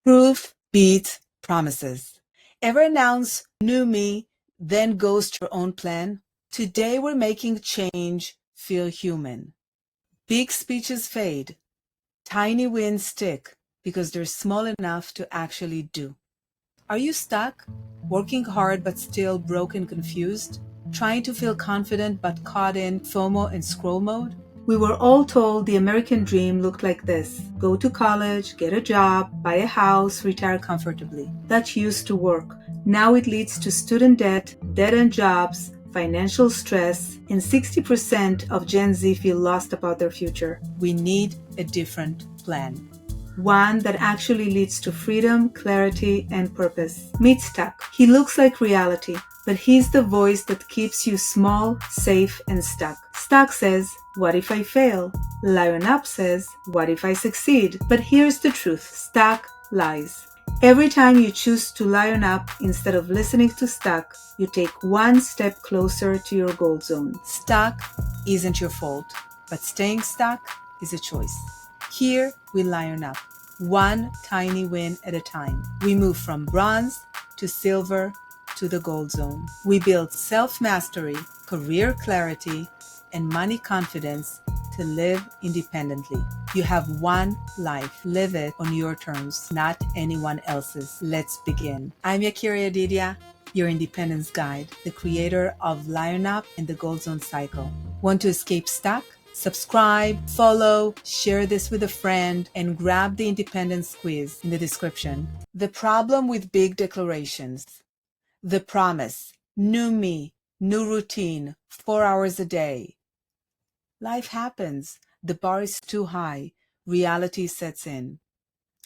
Proof beats promises. Ever announce new me, then ghost your own plan? Today we're making change feel human. Big speeches fade. Tiny wins stick because they're small enough to actually do. Are you stuck? Working hard but still broke and confused? Trying to feel confident but caught in FOMO and scroll mode? We were all told the American dream looked like this. Go to college, get a job, buy a house, retire comfortably. That used to work. Now it leads to student debt, dead-end jobs, financial stress, and 60% of Gen Z feel lost about their future. We need a different plan. One that actually leads to freedom, clarity, and purpose. Meet Stuck. He looks like reality, but he's the voice that keeps you small, safe, and stuck. Stuck says, what if I fail? LionUP says, what if I succeed? But here's the truth. Stuck lies. Every time you choose to lion up instead of listening to Stuck, you take one step closer to your goal zone. Stuck isn't your fault, but staying stuck is a choice. Here, we lion up, one tiny win at a time. We move from bronze to silver to the gold zone. We build self-mastery, career clarity, and money confidence to live independently. You have one life. Live it on your terms, not anyone else's. Let's begin. I'm Yakira Didia, your independence guide, the creator of LionUp and the Gold Zone Cycle. Want to escape stuck? Subscribe, follow, share this with a friend, and grab the independence quiz in the description. The problem with big declarations. The promise, new me, new routine, 4 hours a day. Life happens. The bar is too high. Reality sets in.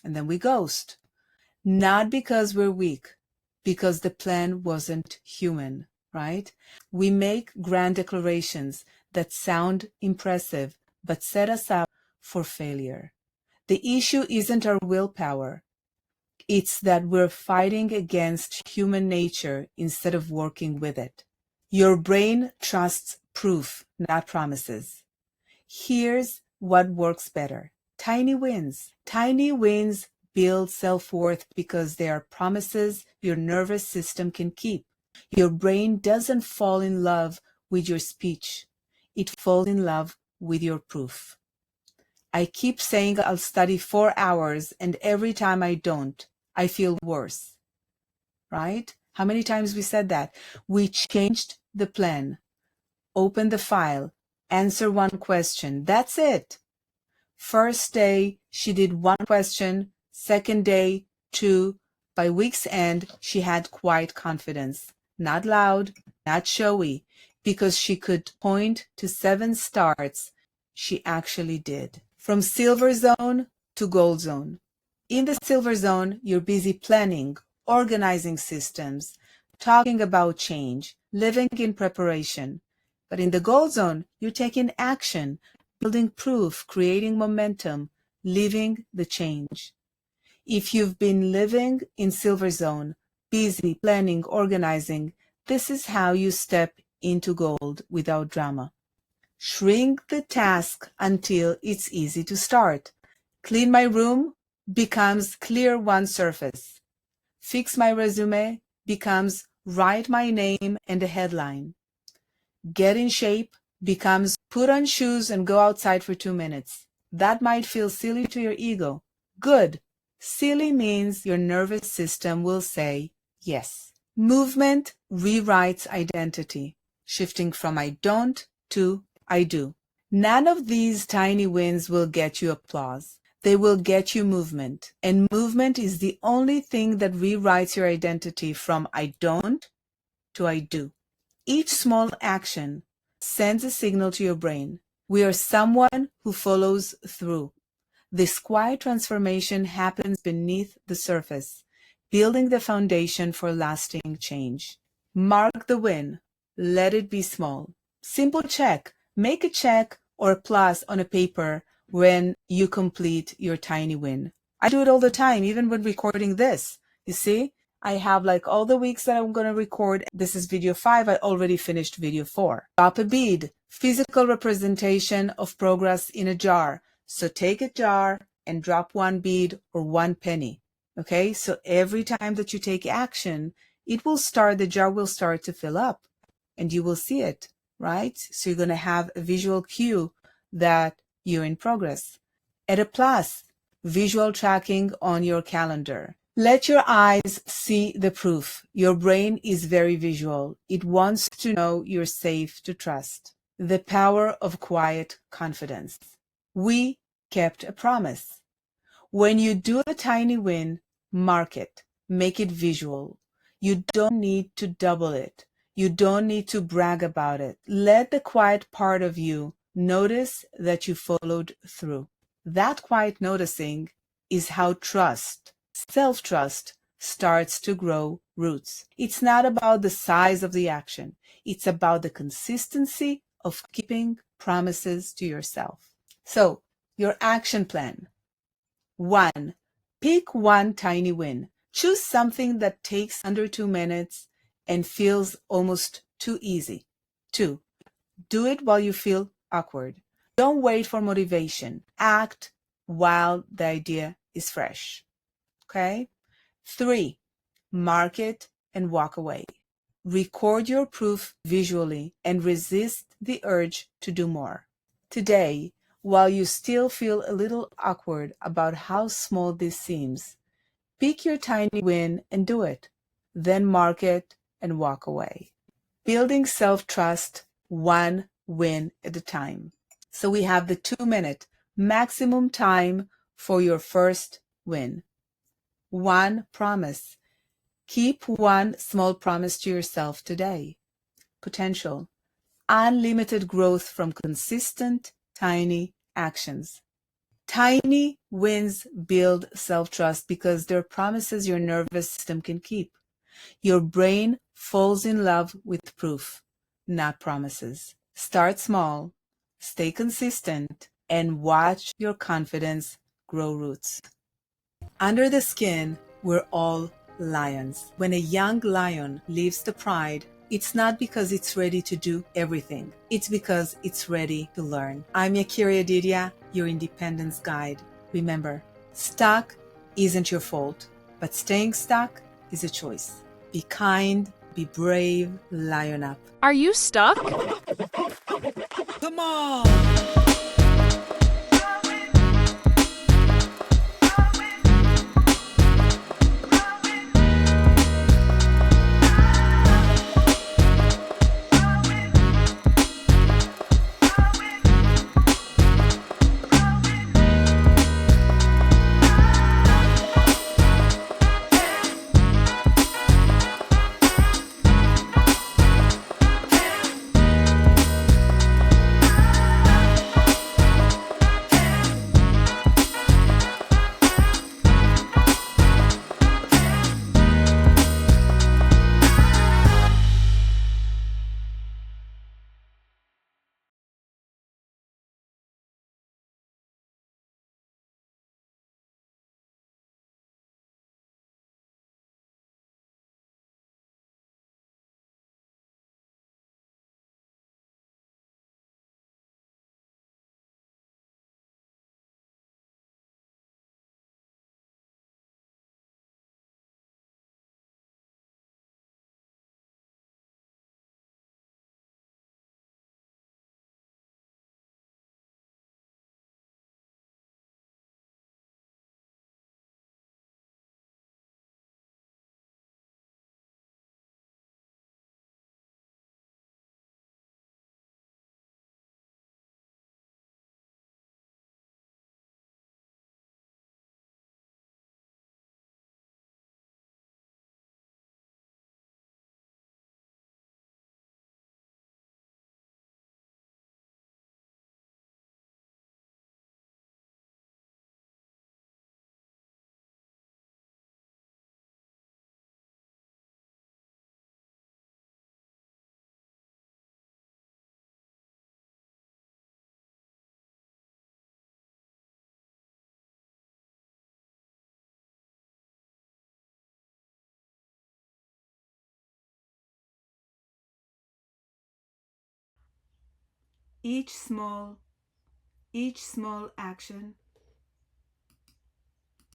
And then we ghost. Not because we're weak, because the plan wasn't human, right? We make grand declarations that sound impressive, but set us up for failure. The issue isn't our willpower. It's that we're fighting against human nature instead of working with it. Your brain trusts proof, not promises. Here's what works better. Tiny wins. Tiny wins build self-worth because they are promises your nervous system can keep. Your brain doesn't fall in love with your speech. It falls in love with your proof. I keep saying I'll study 4 hours, and every time I don't, I feel worse. Right? How many times we said that? We changed the plan. Open the file. Answer one question. That's it. First day, she did one question. Second day, 2. By week's end, she had quiet confidence. Not loud, not showy, because she could point to 7 starts. She actually did. From silver zone to gold zone. In the silver zone, you're busy planning, organizing systems, talking about change, living in preparation. But in the gold zone, you're taking action, building proof, creating momentum, living the change. If you've been living in silver zone, busy, planning, organizing, this is how you step into gold without drama. Shrink the task until it's easy to start. Clean my room becomes clear one surface. Fix my resume becomes write my name and a headline. Get in shape becomes put on shoes and go outside for 2 minutes. That might feel silly to your ego. Good. Silly means your nervous system will say yes. Movement rewrites identity, shifting from I don't to I do. None of these tiny wins will get you applause. They will get you movement. And movement is the only thing that rewrites your identity from I don't to I do. Each small action sends a signal to your brain. We are someone who follows through. This quiet transformation happens beneath the surface, building the foundation for lasting change. Mark the win. Let it be small. Simple check. Make a check or a plus on a paper when you complete your tiny win. I do it all the time, even when recording this. You see? I have like all the weeks that I'm going to record. This is video 5. I already finished video 4. Drop a bead. Physical representation of progress in a jar. So take a jar and drop 1 bead or 1 penny. Okay, so every time that you take action, the jar will start to fill up and you will see it, right? So you're going to have a visual cue that you're in progress. At a plus, visual tracking on your calendar. Let your eyes see the proof. Your brain is very visual. It wants to know you're safe to trust. The power of quiet confidence. We kept a promise. When you do a tiny win, mark it, make it visual. You don't need to double it. You don't need to brag about it. Let the quiet part of you notice that you followed through. That quiet noticing is how trust, self-trust, starts to grow roots. It's not about the size of the action. It's about the consistency of keeping promises to yourself. So, your action plan. 1. Pick one tiny win. Choose something that takes under 2 minutes and feels almost too easy. 2. Do it while you feel awkward. Don't wait for motivation. Act while the idea is fresh. Okay? 3. Mark it and walk away. Record your proof visually and resist the urge to do more. Today, while you still feel a little awkward about how small this seems, pick your tiny win and do it. Then mark it and walk away. Building self-trust one win at a time. So we have the 2-minute maximum time for your first win. 1 promise. Keep one small promise to yourself today. Potential. Unlimited growth from consistent, tiny actions. Tiny wins build self-trust because they're promises your nervous system can keep. Your brain falls in love with proof, not promises. Start small, stay consistent, and watch your confidence grow roots. Under the skin, we're all lions. When a young lion leaves the pride, it's not because it's ready to do everything. It's because it's ready to learn. I'm Yakira Didia, your independence guide. Remember, stuck isn't your fault, but staying stuck is a choice. Be kind, be brave, lion up. Are you stuck? Come on! Each small action